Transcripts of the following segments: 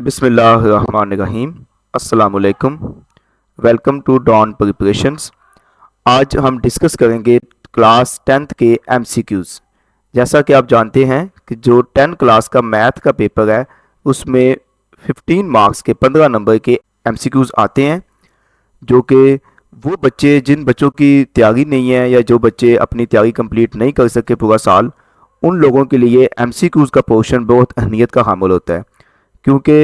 बिस्मिल्लाहिर्रहमानिर्रहीम। अस्सलामुअलैकुम। Welcome to Dawn preparations. आज हम डिस्कस करेंगे क्लास 10th के एमसीक्यूज़। जैसा कि आप जानते हैं कि जो 10 क्लास का मैथ का पेपर है उसमें 15 मार्क्स के 15 नंबर के एमसीक्यूज़ आते हैं, जो कि वो बच्चे जिन बच्चों की तैयारी नहीं है या जो बच्चे अपनी तैयारी कंप्लीट नहीं कर सके पूरा साल, उन लोगों के लिए एमसीक्यूज़ का पोर्शन बहुत अहमियत का हामिल होता है, क्योंकि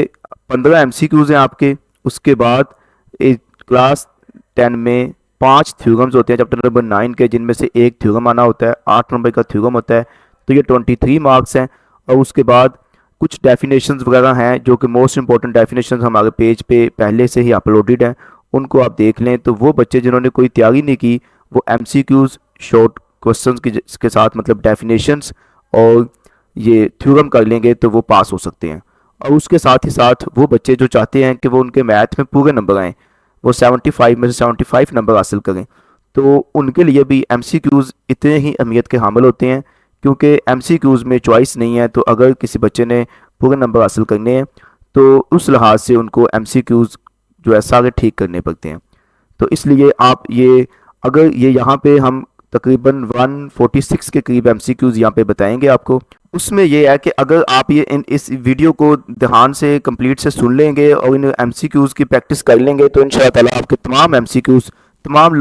15 एमसीक्यूज़ हैं आपके। उसके बाद क्लास 10 में 5 थ्योरम्स होते हैं चैप्टर नंबर 9 के, जिनमें से एक थ्योरम आना होता है, 8 नंबर का थ्योरम होता है, तो ये 23 मार्क्स हैं। और उसके बाद कुछ डेफिनेशंस वगैरह हैं जो कि मोस्ट इंपॉर्टेंट डेफिनेशंस हमारे पेज पे पहले से ही अपलोडेड हैं, उनको आप देख लें। तो वो बच्चे जिन्होंने कोई तैयारी नहीं की वो एमसीक्यूज़ शॉर्ट क्वेश्चंस के साथ मतलब डेफिनेशंस और ये थ्योरम कर लेंगे तो वो पास हो सकते हैं। और उसके साथ ही साथ वो बच्चे जो चाहते हैं कि वो उनके मैथ में पूरे नंबर आएँ, वो 75 में से 75 नंबर हासिल करें, तो उनके लिए भी एमसीक्यूज़ इतने ही अहमियत के हामिल होते हैं, क्योंकि एमसीक्यूज़ में चॉइस नहीं है। तो अगर किसी बच्चे ने पूरे नंबर हासिल करने हैं तो उस लिहाज से उनको एमसीक्यूज़ जो है सारे ठीक करने पड़ते हैं। तो इसलिए आप ये अगर ये यहाँ पे हम तकरीबन 146 के करीब एमसीक्यूज़ यहाँ पे बताएंगे आपको। उसमें ये है कि अगर आप ये इस वीडियो को ध्यान से कंप्लीट से सुन लेंगे और इन एमसीक्यूज़ की प्रैक्टिस कर लेंगे तो इंशाअल्लाह ताला आपके तमाम एमसीक्यूज़ तमाम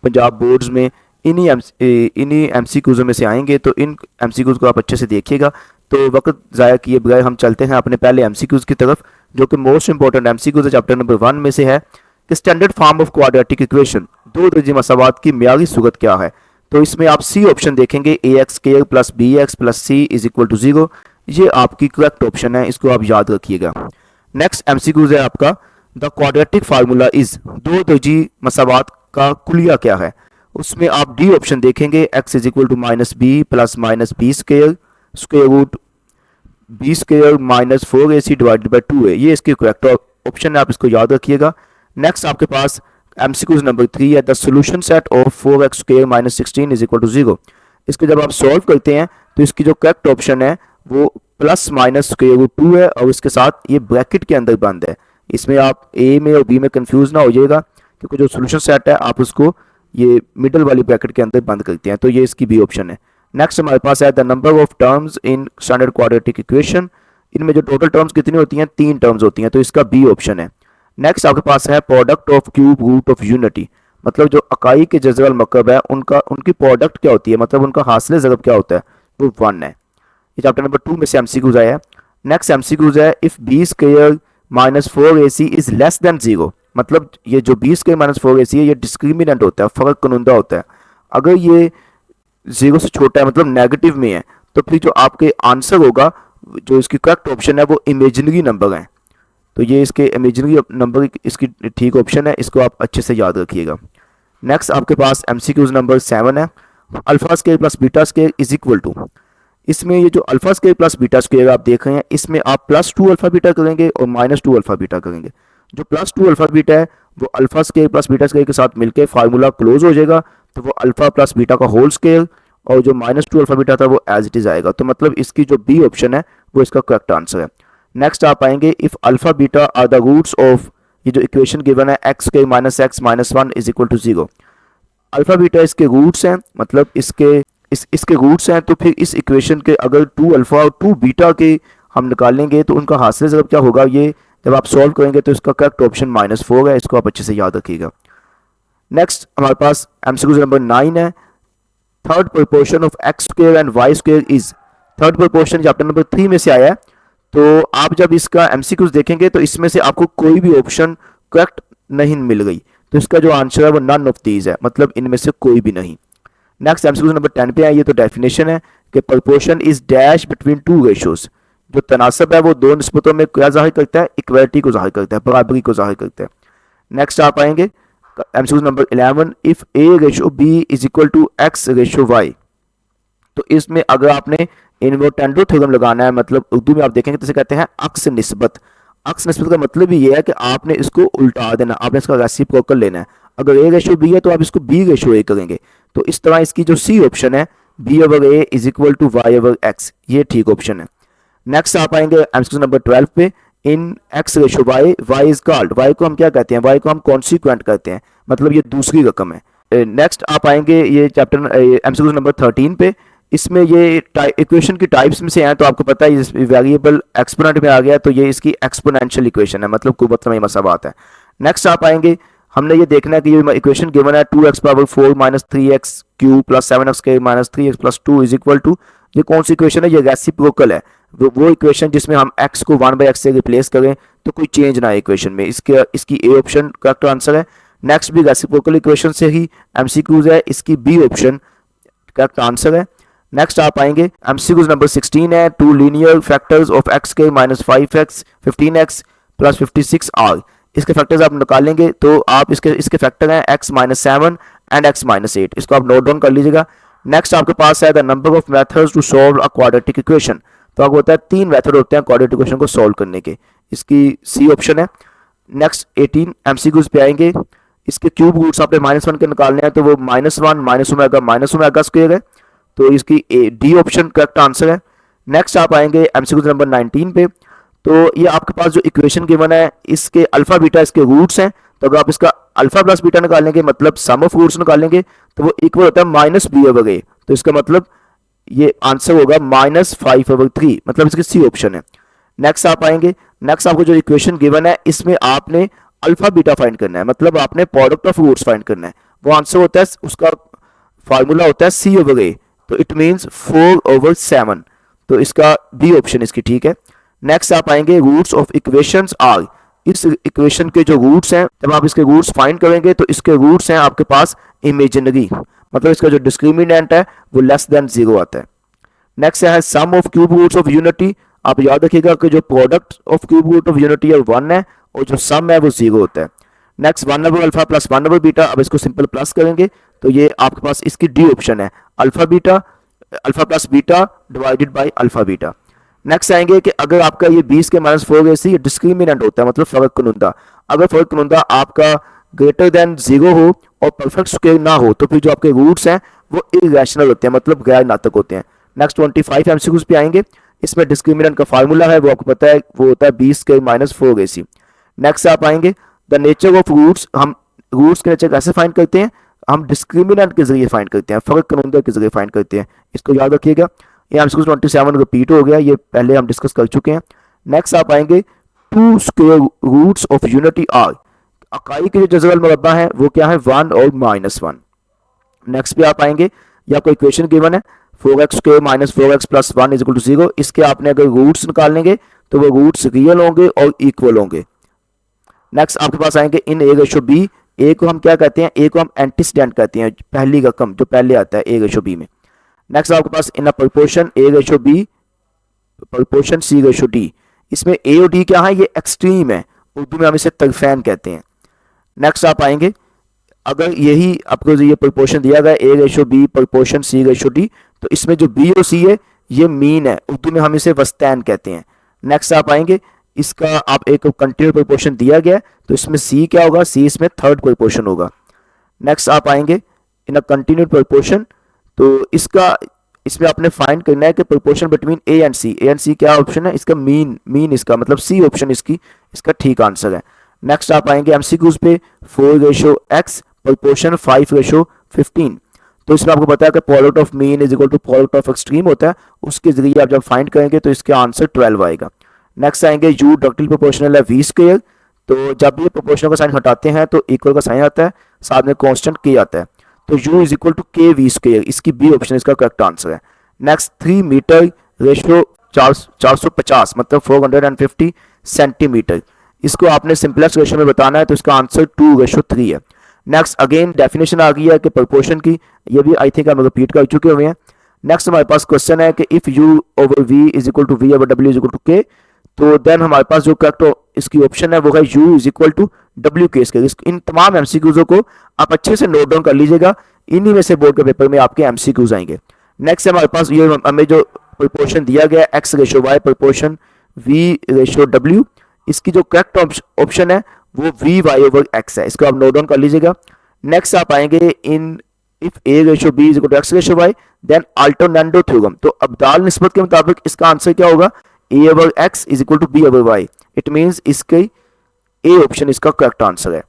पंजाब बोर्ड्स में इन्हीं एमसीक्यूज़ में से आएंगे। तो इन एमसीक्यूज़ को आप अच्छे से देखिएगा। तो वक्त ज़ाया किए बगैर हम चलते हैं अपने पहले एमसीक्यूज़ की तरफ, जो कि मोस्ट इंपॉर्टेंट एमसीक्यूज़ है चैप्टर नंबर 1 में से है कि standard form of quadratic equation, दो दर्जे मसावात की मियारी सूरत क्या है। तो इसमें आप सी ऑप्शन देखेंगे, a x square plus b x plus c is equal to 0। ये आपकी करेक्ट ऑप्शन है, इसको आप याद रखिएगा। नेक्स्ट एमसीक्यूज है आपका, द क्वाड्रेटिक फार्मूला इज, दो दर्जी मसावात का कुलिया क्या है। उसमें आप डी ऑप्शन देखेंगे, X is equal to minus B plus minus B square square root B square minus 4ac divided by 2a। ये इसकी करेक्ट ऑप्शन है, आप इसको याद रखिएगा। नेक्स्ट आपके पास एमसीक्यूज नंबर 3 है, the solution set of 4x square minus 16 is equal to 0। इसको जब आप सॉल्व करते हैं तो इसकी जो करेक्ट ऑप्शन है वो प्लस माइनस स्क्वायर रूट 2 है, और इसके साथ ये ब्रैकेट के अंदर बंद है। इसमें आप ए में और बी में कंफ्यूज ना हो जाएगा, क्योंकि जो सोल्यूशन सेट है आप उसको ये मिडल वाली ब्रैकेट के अंदर बंद करते हैं। तो ये इसकी बी ऑप्शन है। नेक्स्ट हमारे पास है the number of terms in standard quadratic equation. इनमें जो टोटल टर्म्स कितनी होती हैं, 3 टर्म्स होती हैं, तो इसका बी ऑप्शन है। नेक्स्ट आपके पास है product of cube root of unity, मतलब जो अकाई के जज़र मकब है उनकी प्रोडक्ट क्या होती है, मतलब उनका हासिल ज़रब क्या होता है, वो 1 है। ये चैप्टर नंबर 2 में से एमसीक्यूज आया है। नेक्स्ट एमसीक्यूज है, if B square minus 4ac is less than 0, मतलब ये जो बी स्क्वायर माइनस 4ac है ये डिस्क्रिमिनेंट होता है, फ़र्क कनुंदा होता है। अगर ये 0 से छोटा है मतलब नेगेटिव में है, तो फिर जो आपके आंसर होगा, जो इसकी करेक्ट ऑप्शन है वो इमेजिनरी नंबर है। तो ये इसके इमेजिनरी नंबर इसकी ठीक ऑप्शन है, इसको आप अच्छे से याद रखिएगा। नेक्स्ट आपके पास एमसीक्यूज नंबर 7 है, alpha square plus beta square is equal to. इसमें ये जो alpha square plus beta square आप देख रहे हैं, इसमें आप +2 अल्फा बीटा करेंगे और -2 अल्फा बीटा करेंगे। जो +2 अल्फा बीटा है वो alpha square plus beta square के साथ मिलकर फार्मूला क्लोज हो जाएगा, तो वो अल्फा प्लस बीटा का होल स्क्वायर, और जो -2 अल्फा बीटा था वो एज इट इज आएगा। तो मतलब इसकी जो बी ऑप्शन है वो इसका करेक्ट आंसर है। नेक्स्ट आप आएंगे, if alpha beta are the roots of, ये जो इक्वेशन गिवन है X square minus X minus 1 is equal to 0। Alpha beta इसके रूट्स हैं, मतलब इसके रूट्स हैं, तो फिर इस इक्वेशन के अगर 2 अल्फा और 2 बीटा के हम निकालेंगे तो उनका हासिल ज़रब क्या होगा, ये जब आप सॉल्व करेंगे तो इसका करेक्ट ऑप्शन -4 है, इसको आप अच्छे से याद रखिएगा। नेक्स्ट हमारे पास एमसीक्यू नंबर 9 है, third proportion of X square and Y square is, third proportion chapter number 3 में से आया है। तो आप जब इसका एमसीक्यूज देखेंगे तो इसमें से आपको कोई भी ऑप्शन करेक्ट नहीं मिल गई, तो इसका जो आंसर है वो नन ऑफ दीज है, मतलब इनमें से कोई भी नहीं। नेक्स्ट एमसीक्यूज नंबर 10 पे है, ये तो डेफिनेशन है कि proportion is dash between 2 ratios. जो तनासब है वो दो निस्बतों में क्या जाहिर करता है, इक्वलिटी को जाहिर करता है, बराबरी को जाहिर करता है। नेक्स्ट आप आएंगे MCQs number 11, if A ratio B is equal to X ratio Y. तो इसमें अगर आपने इन्वर्टेंडो थ्योरम लगाना है, मतलब उर्दू में आप देखेंगे तो इसे कहते हैं अक्स निस्बत। अक्स निस्बत का मतलब ये है कि आपने इसको उल्टा देना, आपने इसका रेसिप्रोकल लेना है। अगर ए रेशियो बी है तो आप इसको बी रेशियो ए करेंगे। तो इस तरह इसकी जो सी ऑप्शन है, B over A is equal to Y over X, ये ठीक ऑप्शन है। नेक्स्ट आप आएंगे एमसीक्यू नंबर 12 पे, इन x ratio y is called, y को हम क्या कहते हैं, y को हम कॉन्सिक्वेंट कहते हैं, मतलब ये दूसरी रकम है। नेक्स्ट आप आएंगे ये चैप्टर एमसीक्यू नंबर 13 पे। इसमें ये इक्वेशन की टाइप्स में से हैं, तो आपको पता है वेरिएबल एक्सपोनेंट में आ गया तो ये इसकी एक्सपोनेंशियल इक्वेशन है, मतलब कुव्वत मसावात है। नेक्स्ट आप आएंगे, हमने ये देखना है कि ये इक्वेशन गिवन है 2x power 4 minus 3x cube plus 7x square minus 3x plus 2 is equal to, ये कौन सी इक्वेशन है, ये रेसिप्रोकल है, वो इक्वेशन जिसमें हम x को 1/x से रिप्लेस करें तो कोई चेंज ना है इक्वेशन में, इसकी ए ऑप्शन करेक्ट आंसर है। नेक्स्ट भी रेसिप्रोकल इक्वेशन से ही एमसीक्यूज है, इसकी बी ऑप्शन करेक्ट आंसर है। नेक्स्ट आप आएंगे एमसीक्यूज नंबर 16 है, 2 लीनियर फैक्टर्स ऑफ x के minus 5x 15x plus 56 are, इसके फैक्टर्स आप निकालेंगे तो आप इसके फैक्टर हैं x minus 7 and x minus 8, इसको आप नोट डाउन कर लीजिएगा। नेक्स्ट आपके पास है the number of methods to solve a quadratic equation, तो आपको होता है 3 मेथड होते हैं क्वाड्रेटिक इक्वेशन को सॉल्व करने के, इसकी सी ऑप्शन है। नेक्स्ट 18 एमसीक्यूज पे आएंगे, इसके क्यूब रूट्स आपने -1 के निकालने हैं तो वो -1 माइनस ओमेगा स्क्वायर है, तो इसकी डी ऑप्शन करेक्ट आंसर है। नेक्स्ट आप आएंगे एमसीक्यूज नंबर 19 पे, तो ये आपके पास जो इक्वेशन गिवन है इसके अल्फा बीटा इसके रूट्स हैं, तो अगर आप इसका अल्फा प्लस बीटा निकालेंगे मतलब सम ऑफ रूट्स निकालेंगे तो वो इक्वल होता है -b/a, तो इसका मतलब ये आंसर होगा -5/3, मतलब इसकी सी ऑप्शन है। नेक्स्ट आप आएंगे, नेक्स्ट आपको जो इक्वेशन गिवन है इसमें आपने अल्फा बीटा फाइंड करना है, मतलब आपने प्रोडक्ट ऑफ रूट्स फाइंड करना है, वो आंसर होता है, उसका फार्मूला होता है c/a, तो इट मींस 4/7, तो इसका बी ऑप्शन इसकी ठीक है। नेक्स्ट आप आएंगे रूट्स ऑफ इक्वेशंस आर, इस इक्वेशन के जो रूट्स हैं जब आप इसके रूट्स फाइंड करेंगे तो इसके रूट्स हैं आपके पास इमेजिनरी, मतलब इसका जो डिस्क्रिमिनेंट है वो लेस देन 0 आता है। नेक्स्ट है sum of cube roots of unity, आप याद रखिएगा कि जो product of cube root of unity है 1 है और जो सम है वो 0 होता है। नेक्स्ट 1/अल्फा प्लस 1/बीटा, अब इसको सिंपल प्लस करेंगे तो ये आपके पास इसकी डी ऑप्शन है, alpha plus beta divided by alpha beta. Next आएंगे कि अगर आपका ये 20 के -4 ऐसे ये डिस्क्रिमिनेंट होता है, मतलब फर्क कुनुंदा, अगर फर्क कुनुंदा आपका ग्रेटर देन 0 हो और परफेक्ट स्क्वायर ना हो तो फिर जो आपके रूट्स हैं वो इरेशनल होते हैं, मतलब गैर नातक होते हैं। नेक्स्ट 25 एमसीक्यूज पे आएंगे, इसमें डिस्क्रिमिनेंट का फार्मूला है वो आपको पता है, वो होता है 20 के -4 ऐसी। नेक्स्ट आप आएंगे द नेचर ऑफ रूट्स, हम रूट्स के नेचर कैसे फाइंड करते हैं, हम डिस्क्रिमिनेंट के जरिए फाइंड करते हैं, फर्क कुनुंदा के जरिए फाइंड करते हैं, इसको याद रखिएगा। ये एमसीक्यू 27 रिपीट हो गया, ये पहले हम डिस्कस कर चुके हैं। नेक्स्ट आप आएंगे 2 square roots of unity are, इकाई के जो जज़र मुरब्बा है वो क्या है 1 और -1। नेक्स्ट पे आप आएंगे, या कोई इक्वेशन गिवन है 4x square minus 4x plus 1 is equal to 0, इसके आपने अगर रूट्स निकालेंगे तो वो रूट्स रियल होंगे और इक्वल होंगे। नेक्स्ट आपके पास आएंगे इन a/b, a को हम क्या कहते हैं, a को हम एंटीसीडेंट कहते हैं, पहली रकम जो पहले आता है a/b में। नेक्स्ट आपके पास इन a proportion a/b proportion c/d, इसमें a और d क्या है, ये एक्सट्रीम है, उर्दू में हम इसे तरफैन कहते हैं। नेक्स्ट आप आएंगे, अगर यही आपको ये प्रोपोर्शन दिया गया a/b प्रोपोर्शन c/d, तो इसमें जो b और c है ये मीन है, उर्दू में हम इसे वस्तैन कहते हैं। नेक्स्ट आप आएंगे, इसका आप एक कंटिन्यूस प्रोपोर्शन दिया गया तो इसमें c क्या होगा, c इसमें थर्ड प्रोपोर्शन होगा। नेक्स्ट आप आएंगे इन अ कंटिन्यूड प्रोपोर्शन, तो इसमें आपने फाइंड करना है कि proportion between a and c क्या ऑप्शन है, इसका मीन इसका मतलब c ऑप्शन इसका ठीक आंसर है। नेक्स्ट आप आएंगे एमसीक्यूज पे 4/x प्रोपोर्शन 5/15, तो इसमें आपको पता है कि product of mean is equal to product of extreme होता है, उसके जरिए आप जब फाइंड करेंगे तो इसका आंसर 12 आएगा। नेक्स्ट आएंगे u डायरेक्टली प्रोपोर्शनल है v स्क्वायर, तो जब ये प्रोपोर्शनल का साइन हटाते हैं तो इक्वल का साइन आता है, साथ में कांस्टेंट k आता है, तो u इज इक्वल टू के वी स्क्वायर, इसकी बी ऑप्शन इसका करेक्ट आंसर है। नेक्स्ट 3 मीटर रेशियो 450 मतलब 450 सेंटीमीटर, इसको आपने सिंपलेस्ट रेशियो में बताना है तो इसका आंसर 2/3 है। नेक्स्ट अगेन डेफिनेशन आ गई है कि प्रोपोर्शन की, ये भी आई थिंक हम रिपीट कर चुके हुए हैं। नेक्स्ट हमारे पास क्वेश्चन है कि if u over v is equal to v over w is equal to k, तो देन हमारे पास जो करेक्ट इसकी ऑप्शन है वो है u is equal to w k square. इन तमाम एमसीक्यूज़ को आप अच्छे से नोट डाउन कर लीजिएगा, इन्हीं में से बोर्ड के पेपर में आपके एमसीक्यूज़ आएंगे। नेक्स्ट हमारे पास ये हमें जो प्रोपोर्शन दिया गया x/y प्रोपोर्शन v/w, इसकी जो करेक्ट ऑप्शन है वो vy ओवर x है, इसको आप नोट डाउन कर लीजिएगा। नेक्स्ट आप आएंगे in if a/b is equal to x/y then alternendo theorem, तो अब्दाल निस्बत के मुताबिक इसका आंसर क्या होगा, a over x is equal to b over y, it means इसके ए ऑप्शन इसका करेक्ट आंसर है।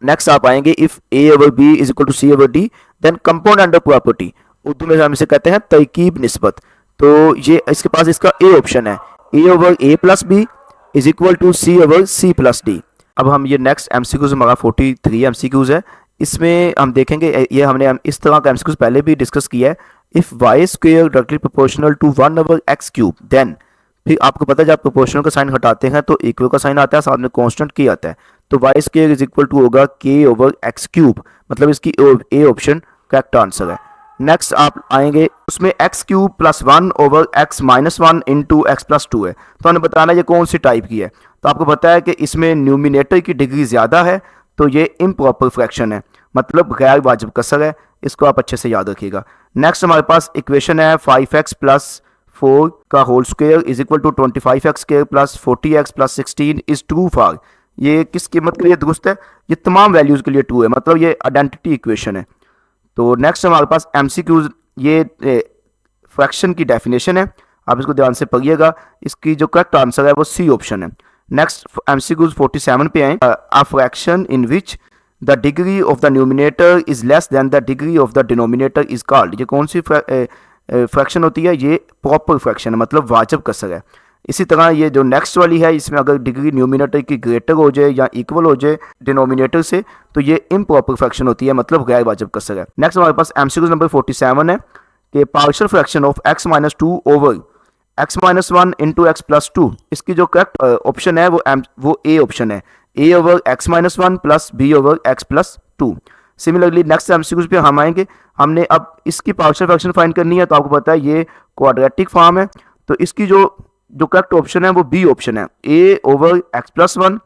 नेक्स्ट आप आएंगे if a over b is equal to c over d then componendo property, Urdu में हम इसे कहते हैं तरकीब निस्बत। तो ये इसके पास इसका ए ऑप्शन है, a over a plus b is equal to c over c plus d. अब हम ये नेक्स्ट एमसीक्यूज हमारा 43 एमसीक्यूज है, इसमें हम देखेंगे ये हमने इस तरह का एमसीक्यूज पहले भी डिस्कस किया है। If y square directly proportional to 1 over x cube then, फिर आपको पता है जब प्रोपोर्शनल का साइन हटाते हैं तो इक्वल का साइन आता है, साथ में कांस्टेंट की आता है, तो y square is equal to होगा के ओवर एक्स क्यूब, मतलब इसकी ए ऑप्शन करेक्ट आंसर है। नेक्स्ट आप आएंगे उसमें x cube plus 1 over x minus 1 into x plus 2 है, तो हमें बताना ये कौन सी टाइप की है। तो आपको पता है कि इसमें न्यूमिनेटर की डिग्री ज़्यादा है, तो ये इम्प्रॉपर फ्रैक्शन है, मतलब गैर वाजिब कसर है, इसको आप अच्छे से याद रखिएगा। नेक्स्ट हमारे पास इक्वेशन है 5x प्लस 4 का whole square is equal to 25x square plus 40x plus 16 is true for, ये किस कीमत के लिए दुरुस्त है, ये तमाम वैल्यूज़ के लिए ट्रू है, मतलब ये आइडेंटिटी इक्वेशन है। तो नेक्स्ट हमारे पास एमसीक्यूज, ये फ्रैक्शन की डेफिनेशन है, आप इसको ध्यान से पढ़िएगा, इसकी जो करेक्ट आंसर है वो सी ऑप्शन है। नेक्स्ट एमसीक्यूज 47 पे आए, a fraction in which the degree of the numerator is less then the degree of the denominator is called, ये कौन सी फ्रैक्शन होती है, ये प्रॉपर फ्रैक्शन है, मतलब वाजिब कसर है। इसी तरह ये जो नेक्स्ट वाली है, इसमें अगर डिग्री न्यूमिनेटर की ग्रेटर हो जाए या इक्वल हो जाए डिनोमिनेटर से, तो ये इम्प्रॉपर फ्रैक्शन होती है, मतलब गैर वाजिब कसर है। नेक्स्ट हमारे पास एमसीक्यू नंबर 47 है कि partial fraction of x minus 2 over x minus 1 into x plus 2, इसकी जो करेक्ट ऑप्शन है वो ए ऑप्शन है, a over x minus 1 plus b over x plus 2। Similarly next MCQs पे हम आएंगे, हमने अब इसकी पार्शियल फ्रैक्शन फाइंड करनी है, तो आपको पता है ये क्वाड्रेटिक फॉर्म है, तो इसकी जो करेक्ट ऑप्शन है वो बी ऑप्शन है, a over x plus 1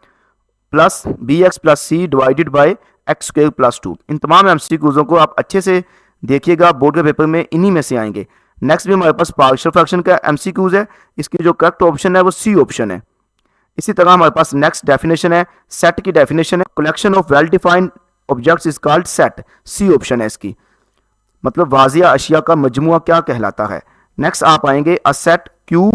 plus b x plus c divided by x square plus 2। इन तमाम एमसीक्यूज़ों को आप अच्छे से देखिएगा, बोर्ड के पेपर में इन्हीं में से आएंगे। नेक्स्ट भी हमारे पास पार्शियल फ्रैक्शन का एमसीक्यूज है, इसकी जो करेक्ट ऑप्शन है वो सी ऑप्शन है। इसी तरह हमारे पास नेक्स्ट डेफिनेशन है, सेट की डेफिनेशन है, collection of well defined objects is called set, C option है इसकी, मतलब वाजिया अशिया का मजमुआ क्या कहलाता है। नेक्स्ट आप आएंगे अ सेट क्यू,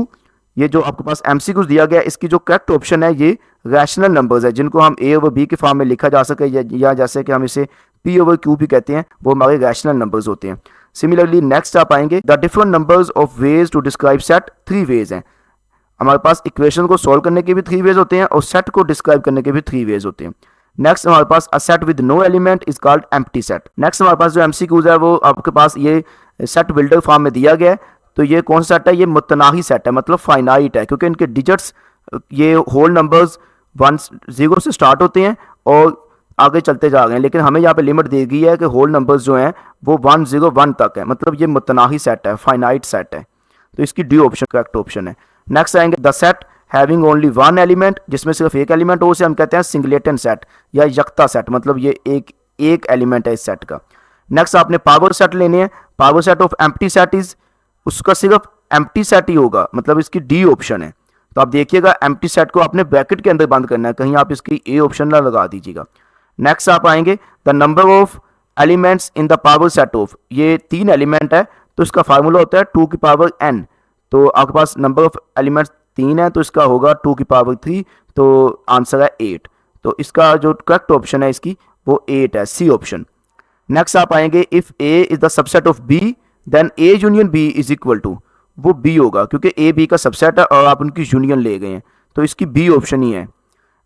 ये जो आपके पास एमसीक्यूज दिया गया है, इसकी जो करेक्ट ऑप्शन है ये रैशनल नंबर्स है, जिनको हम ए ओवर बी के फॉर्म में लिखा जा सके, या जैसे कि हम इसे पी ओवर क्यू भी कहते हैं, वो हमारे रैशनल नंबर्स होते हैं। सिमिलरली नेक्स्ट आप आएंगे the different numbers of ways to describe set, 3 ways हैं। हमारे पास इक्वेशन को सॉल्व करने के भी 3 वेज होते हैं और सेट को डिस्क्राइब करने के भी 3 वेज होते हैं। नेक्स्ट हमारे पास a set with no element is called empty set. Next हमारे पास जो एमसीक्यूज है वो आपके पास ये सेट बिल्डर फॉर्म में दिया गया है, तो ये कौन सा सेट है, ये मुतनाही सेट है, मतलब फाइनाइट है, क्योंकि इनके डिजिट्स ये होल नंबर्स 0 से स्टार्ट होते हैं और आगे चलते जा रहे हैं, लेकिन हमें यहाँ पे लिमिट दी गई है कि होल नंबर्स जो हैं वो 101 तक है, मतलब ये मुतनाही सेट है, फाइनाइट सेट है, तो इसकी डी ऑप्शन करेक्ट ऑप्शन है। नेक्स्ट आएंगे the set having only 1 element, जिसमें सिर्फ एक एलिमेंट हो, उसे हम कहते हैं सिंगलेटन सेट या यकता सेट, मतलब ये एक एलिमेंट है इस सेट का। नेक्स्ट आपने पावर सेट लेने हैं, power set of empty set is, उसका सिर्फ एम्प्टी सेट ही होगा, मतलब इसकी डी ऑप्शन है। तो आप देखिएगा एम्प्टी सेट को आपने ब्रैकेट के अंदर बंद करना है, कहीं आप इसकी ए ऑप्शन ना लगा दीजिएगा। नेक्स्ट आप आएंगे the number of elements in the power set of, ये 3 एलिमेंट है, तो इसका फार्मूला होता है 2 की पावर n, तो आपके पास नंबर ऑफ एलिमेंट्स 3 है, तो इसका होगा 2 की पावर 3, तो आंसर है 8। तो इसका जो करेक्ट ऑप्शन है इसकी वो 8 है, सी ऑप्शन। नेक्स्ट आप आएंगे if a is the subset of b then a union b is equal to, वो b होगा क्योंकि a b का सबसेट है और आप उनकी यूनियन ले गए हैं, तो इसकी b ऑप्शन ही है।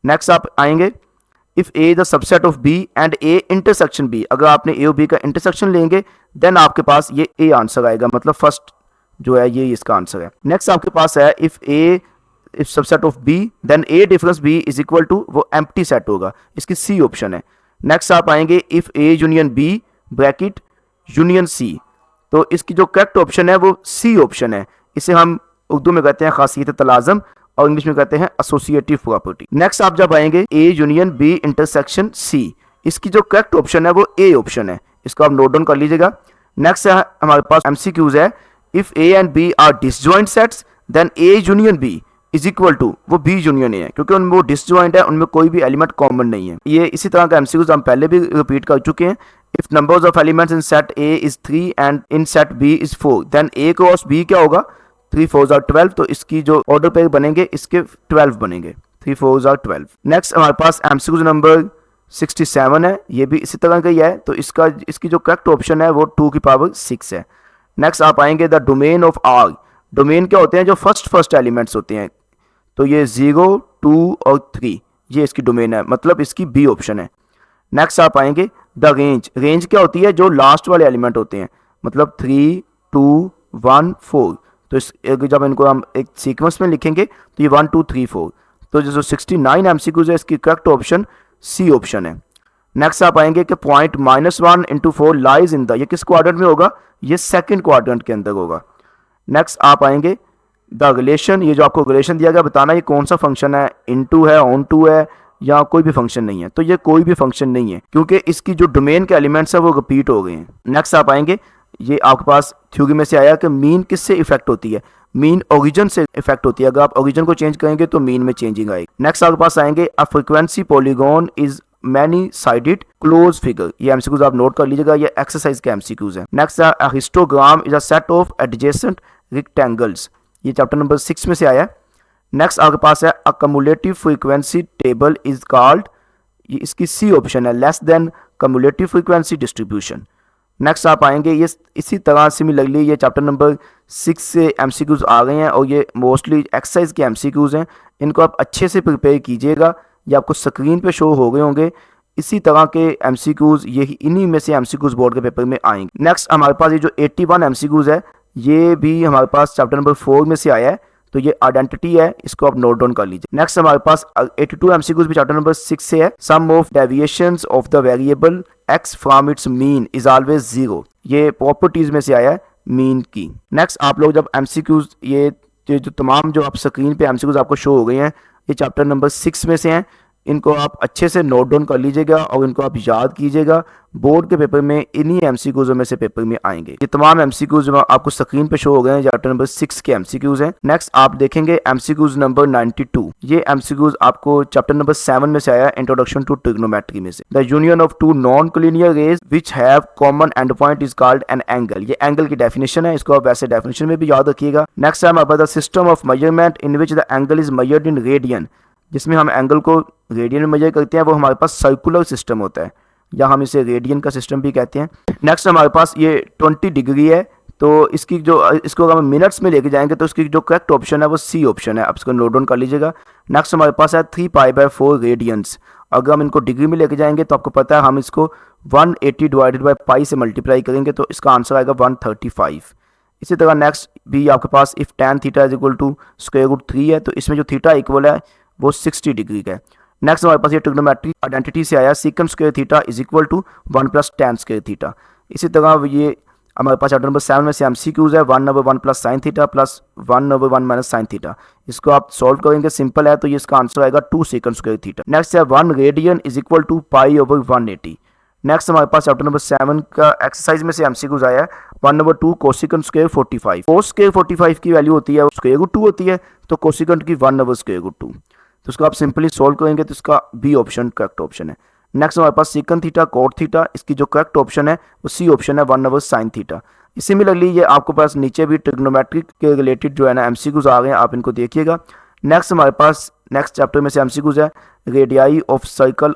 नेक्स्ट आप आएंगे if a the subset of b and a intersection b, अगर आपने a और b का इंटरसेक्शन लेंगे देन आपके पास ये a आंसर आएगा, मतलब फर्स्ट जो है ये इसका आंसर है। नेक्स्ट आपके पास है if subset of b then a difference b is equal to, वो एम्प्टी सेट होगा, इसकी सी ऑप्शन है। नेक्स्ट आप आएंगे if a union b bracket union c, तो इसकी जो करेक्ट ऑप्शन है वो सी ऑप्शन है, इसे हम उर्दू में कहते हैं खासियत तलाज़म और इंग्लिश में कहते हैं एसोसिएटिव प्रॉपर्टी। नेक्स्ट आप जब आएंगे A union B intersection C, इसकी जो करेक्ट ऑप्शन है वो ए ऑप्शन है, इसको आप नोट डाउन कर लीजिएगा। नेक्स्ट है हमारे पास एमसीक्यूज है if A and B are disjoint sets then A union B is equal to, वो बी यूनियन ए है, क्योंकि उनमें वो डिसजॉइंट है, उनमें कोई भी एलिमेंट कॉमन नहीं है। ये इसी तरह का एमसीक्यूज हम पहले भी रिपीट कर चुके हैं। If numbers of elements in set A is 3 and in set B is 4 then A cross B क्या होगा, 3 4 are 12, तो इसकी जो ऑर्डर पेयर बनेंगे इसके 12 बनेंगे, 3 4 are 12। नेक्स्ट हमारे पास एमसीक्यू नंबर 67 है, ये भी इसी तरह का ही है, तो इसकी जो करेक्ट ऑप्शन है वो 2 की पावर 6 है। नेक्स्ट आप आएंगे the domain of R. Domain क्या होते हैं? जो फर्स्ट एलिमेंट्स होते हैं, तो ये 0 2 और 3 ये इसकी डोमेन है, मतलब इसकी बी ऑप्शन है। नेक्स्ट आप आएंगे द रेंज। रेंज क्या होती है? जो लास्ट वाले एलिमेंट होते हैं, मतलब 3 2 1 4, तो जब इनको हम एक सीक्वेंस में लिखेंगे तो ये 1 2 3 4, तो जो 69 एमसीक्यूज है इसकी करेक्ट ऑप्शन सी ऑप्शन है। नेक्स्ट आप आएंगे कि पॉइंट -1 × 4 लाइज इन द, ये किस क्वाड्रेंट में होगा? ये सेकंड क्वाड्रेंट के अंदर होगा। नेक्स्ट आप आएंगे द रिलेशन, ये जो आपको रिलेशन दिया गया बताना ये कौन सा फंक्शन है, इनटू है, ऑन टू है, या कोई भी फंक्शन नहीं है। तो ये कोई भी फंक्शन नहीं है क्योंकि इसकी जो डोमेन के एलिमेंट्स है वो रिपीट हो गए हैं। नेक्स्ट आप आएंगे, ये आपके पास थ्योरी में से आया कि मीन किससे इफेक्ट होती है? मीन ओरिजिन से इफेक्ट होती है, अगर आप ओरिजिन को चेंज करेंगे तो मीन में चेंजिंग आएगी। नेक्स्ट आपके पास आएंगे a frequency polygon is many sided close figure, ये एमसीक्यूज आप नोट कर लीजिएगा, ये एक्सरसाइज के एमसीक्यूज हैं। Next a histogram is a set of adjacent rectangles, ये चैप्टर नंबर 6 में से आया है। नेक्स्ट आपके पास है a cumulative frequency table is called, ये इसकी सी ऑप्शन है, less than cumulative frequency distribution. Next आप आएंगे, ये इसी तरह सिमिलरली ये चैप्टर नंबर 6 से एमसीक्यूज आ गए हैं और ये मोस्टली एक्सरसाइज के एमसीक्यूज हैं, इनको आप अच्छे से प्रिपेयर कीजिएगा, ये आपको स्क्रीन पे शो हो गए होंगे। इसी तरह के एमसीक्यूज यही इन्हीं में से एमसीक्यूज बोर्ड के पेपर में आएंगे। नेक्स्ट हमारे पास ये जो 81 एमसीक्यूज है ये भी हमारे पास चैप्टर नंबर 4 में से आया है, तो ये आइडेंटिटी है, इसको आप नोट डाउन कर लीजिए। नेक्स्ट हमारे पास 82 एमसीक्यूज भी चैप्टर नंबर 6 से है। Sum of deviations of the variable x from its mean is always 0, ये प्रॉपर्टीज में से आया है मीन की। नेक्स्ट आप लोग जब एमसीक्यूज ये जो तमाम जो आप स्क्रीन पे एमसीक्यूज आपको शो हो गए हैं ये चैप्टर नंबर 6 में से हैं, इनको आप अच्छे से नोट डाउन कर लीजिएगा और इनको आप याद कीजिएगा, बोर्ड के पेपर में इन्हीं एमसीक्यूज में से पेपर में आएंगे। ये तमाम एमसीक्यूज आपको स्क्रीन पे शो हो गए हैं, चैप्टर नंबर 6 के एमसीक्यूज हैं। नेक्स्ट आप देखेंगे एमसीक्यूज नंबर 92, ये एमसीक्यूज आपको चैप्टर नंबर 7 में से आया, इंट्रोडक्शन टू ट्रिग्नोमेट्री में से। The union of two non collinear rays which have common end point is called an angle, ये एंगल की डेफिनेशन है, इसको आप वैसे डेफिनेशन में भी याद रखिएगा। नेक्स्ट टाइम अब the system of measurement in which the angle is measured in radian, जिसमें हम एंगल को रेडियन में मेजर करते हैं, वो हमारे पास सर्कुलर सिस्टम होता है, या हम इसे रेडियन का सिस्टम भी कहते हैं। नेक्स्ट हमारे पास ये 20 डिग्री है, तो इसकी जो इसको अगर हम मिनट्स में लेके जाएंगे तो इसकी जो करेक्ट ऑप्शन है वो सी ऑप्शन है, आप इसको नोट डाउन कर लीजिएगा। नेक्स्ट हमारे पास है 3π/4 रेडियंस, अगर हम इनको डिग्री में लेके जाएंगे तो आपको पता है हम इसको 180 डिवाइडेड बाई पाई से मल्टीप्लाई करेंगे तो इसका आंसर आएगा 135। इसी तरह नेक्स्ट भी आपके पास if tan theta is equal to √3 है, तो इसमें जो थीटा इक्वल है वो 60 डिग्री का है। नेक्स्ट हमारे पास ये ट्रिग्नोमेट्रिक आइडेंटिटी से आया, sec square theta is equal to 1 + tan square theta. इसी तरह ये हमारे पास चैप्टर नंबर 7 में से एमसीक्यूज है, 1/1 + sin theta plus 1/1 - sin theta. इसको आप सॉल्व करेंगे, सिंपल है, तो ये इसका आंसर आएगा 2 सेकंड स्क्वायर थीटा। नेक्स्ट है 1 radian is equal to π/180। Next हमारे पास चैप्टर नंबर 7 का एक्सरसाइज में से एमसीक्यूज आया है 1/2 कोसिकेंट स्क्वायर 45। कोस स्क्वायर 45 की वैल्यू होती है √2 होती है, तो कोसिकेंट की 1/√2, तो उसको आप सिंपली सोल्व करेंगे तो इसका बी ऑप्शन करेक्ट ऑप्शन है। नेक्स्ट हमारे पास सीकन थीटा कोट थीटा, इसकी जो करेक्ट ऑप्शन है वो सी ऑप्शन है 1/sin थीटा। सिमिलरली ये आपके पास नीचे भी ट्रिग्नोमेट्रिक के रिलेटेड जो है ना एमसीक्यूज आ गए हैं, आप इनको देखिएगा। नेक्स्ट हमारे पास नेक्स्ट चैप्टर में से एमसीक्यूज है radii of circle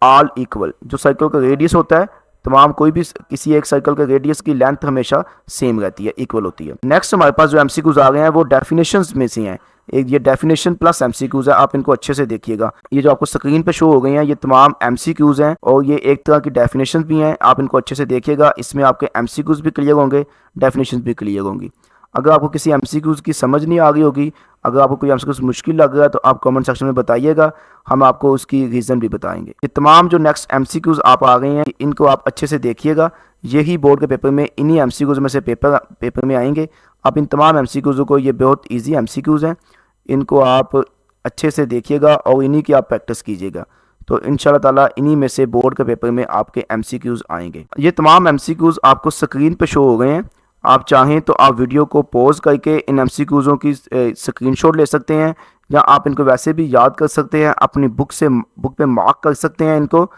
all equal, जो सर्कल का रेडियस होता है तमाम कोई भी किसी एक सर्कल के रेडियस की लेंथ हमेशा सेम रहती है, इक्वल होती है। नेक्स्ट हमारे पास जो एमसीक्यूज आ गए हैं वो डेफिनेशंस में से हैं, एक ये डेफिनेशन प्लस एमसीक्यूज है, आप इनको अच्छे से देखिएगा। ये जो आपको स्क्रीन पे शो हो गए हैं ये तमाम एमसीक्यूज हैं और ये एक तरह की डेफिनेशन भी हैं, आप इनको अच्छे से देखिएगा। इसमें आपके एमसीक्यूज भी क्लियर होंगे, डेफिनेशन भी क्लियर होंगी। अगर आपको किसी एमसीक्यूज की समझ नहीं आ रही होगी, अगर आपको कोई एमसीक्यूज मुश्किल लग रहा है तो आप कमेंट सेक्शन में बताइएगा, हम आपको उसकी रीज़न भी बताएंगे। ये तमाम जो नेक्स्ट एमसीक्यूज आप आ गए हैं इनको आप अच्छे से देखिएगा, यही बोर्ड के पेपर में इन्हीं एमसीक्यूज में से पेपर में आएंगे। आप इन तमाम एमसीक्यूज को, ये बहुत ईजी एमसीक्यूज हैं, इनको आप अच्छे से देखिएगा और इन्हीं की आप प्रैक्टिस कीजिएगा, तो इंशाल्लाह ताला इन्हीं में से बोर्ड के पेपर में आपके एमसीक्यूज आएंगे। ये तमाम एमसीक्यूज आपको स्क्रीन पे शो हो गए हैं, आप चाहें तो आप वीडियो को पॉज करके इन एमसीक्यूज़ों की स्क्रीनशॉट ले सकते हैं, या आप इनको वैसे भी याद कर सकते हैं, अपनी बुक पे मार्क कर सकते हैं इनको,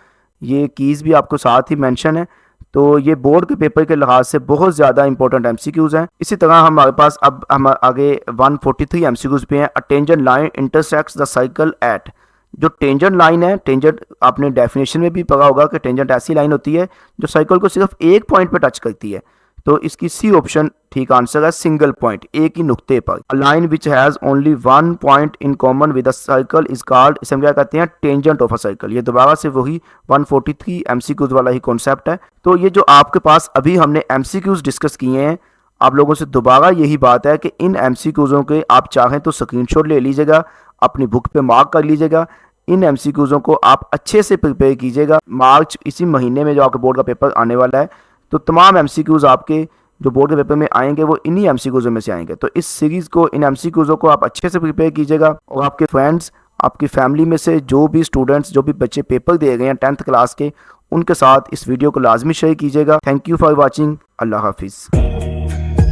ये कीज़ भी आपको साथ ही मेंशन है, तो ये बोर्ड के पेपर के लिहाज से बहुत ज़्यादा इंपॉर्टेंट एमसीक्यूज़ हैं। इसी तरह हमारे पास अब हम आगे 143 एमसीक्यूज़ पे हैं। A tangent line intersects the circle eight. जो टेंजेंट लाइन है, टेंजेंट आपने डेफिनेशन में भी पढ़ा होगा कि टेंजेंट ऐसी लाइन होती है जो सर्कल को सिर्फ एक पॉइंट पे टच करती है। तो इसकी सी ऑप्शन ठीक आंसर है, सिंगल पॉइंट, एक ही नुक्ते पर। A line which has only one point in common with a circle is called, इसे हम क्या कहते हैं, टेंजेंट ऑफ अ सर्कल। ये दोबारा से वही 143 एमसीक्यूज वाला ही कॉन्सेप्ट है। तो ये जो आपके पास अभी हमने एमसीक्यूज डिस्कस किए हैं, आप लोगों से दोबारा यही बात है कि इन एमसीक्यूज़ों के आप चाहें तो स्क्रीनशॉट ले लीजिएगा, अपनी बुक पे मार्क कर लीजिएगा। इन एमसीक्यूज़ों को आप अच्छे से प्रिपेयर कीजिएगा। मार्च इसी महीने में जो आपके बोर्ड का पेपर आने वाला है, तो तमाम एमसीक्यूज़ आपके जो बोर्ड के पेपर में आएंगे वो इन्हीं एमसीक्यूज़ों में से आएंगे। तो इस सीरीज़ को, इन एमसीक्यूज़ों को आप अच्छे से प्रिपेयर कीजिएगा और आपके फ्रेंड्स, आपकी फैमिली में से जो भी स्टूडेंट्स, जो भी बच्चे पेपर दे गए हैं 10th क्लास के, उनके साथ इस वीडियो को लाजमी शेयर कीजिएगा। Thank you for watching. अल्लाह हाफिज़।